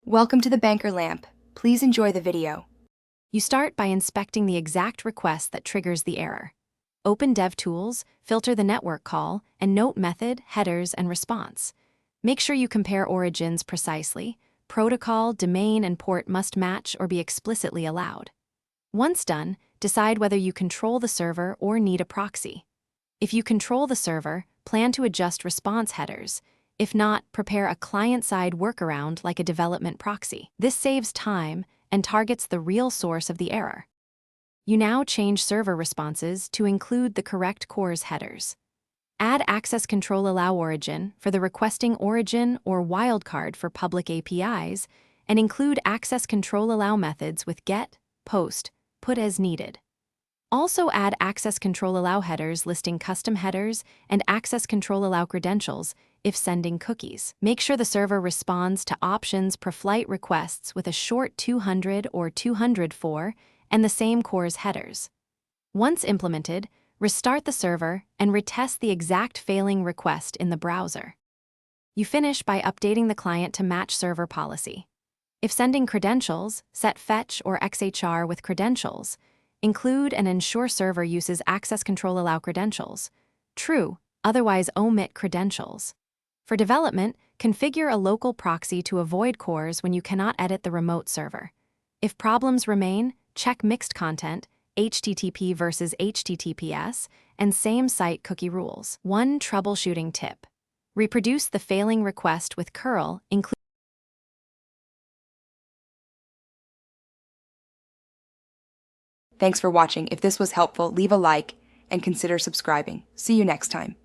Welcome to the Banker Lamp. Please enjoy the video. You start by inspecting the exact request that triggers the error. Open DevTools, filter the network call, and note method, headers, and response. Make sure you compare origins precisely. Protocol, domain, and port must match or be explicitly allowed. Once done, decide whether you control the server or need a proxy. If you control the server, plan to adjust response headers. If not, prepare a client-side workaround like a development proxy. This saves time and targets the real source of the error. You now change server responses to include the correct CORS headers. Add access control allow origin for the requesting origin or wildcard for public APIs, and include access control allow methods with get, post, put as needed. Also add access control allow headers listing custom headers and access control allow credentials if sending cookies. Make sure the server responds to options per flight requests with a short 200 or 204 and the same CORS headers. Once implemented, restart the server and retest the exact failing request in the browser. You finish by updating the client to match server policy. If sending credentials, set fetch or XHR with credentials. Include and ensure server uses access control allow credentials. True, otherwise omit credentials. For development, configure a local proxy to avoid CORS when you cannot edit the remote server. If problems remain, check mixed content, HTTP versus HTTPS, and same site cookie rules. One troubleshooting tip. Reproduce the failing request with curl, including Thanks for watching. If this was helpful, leave a like and consider subscribing. See you next time.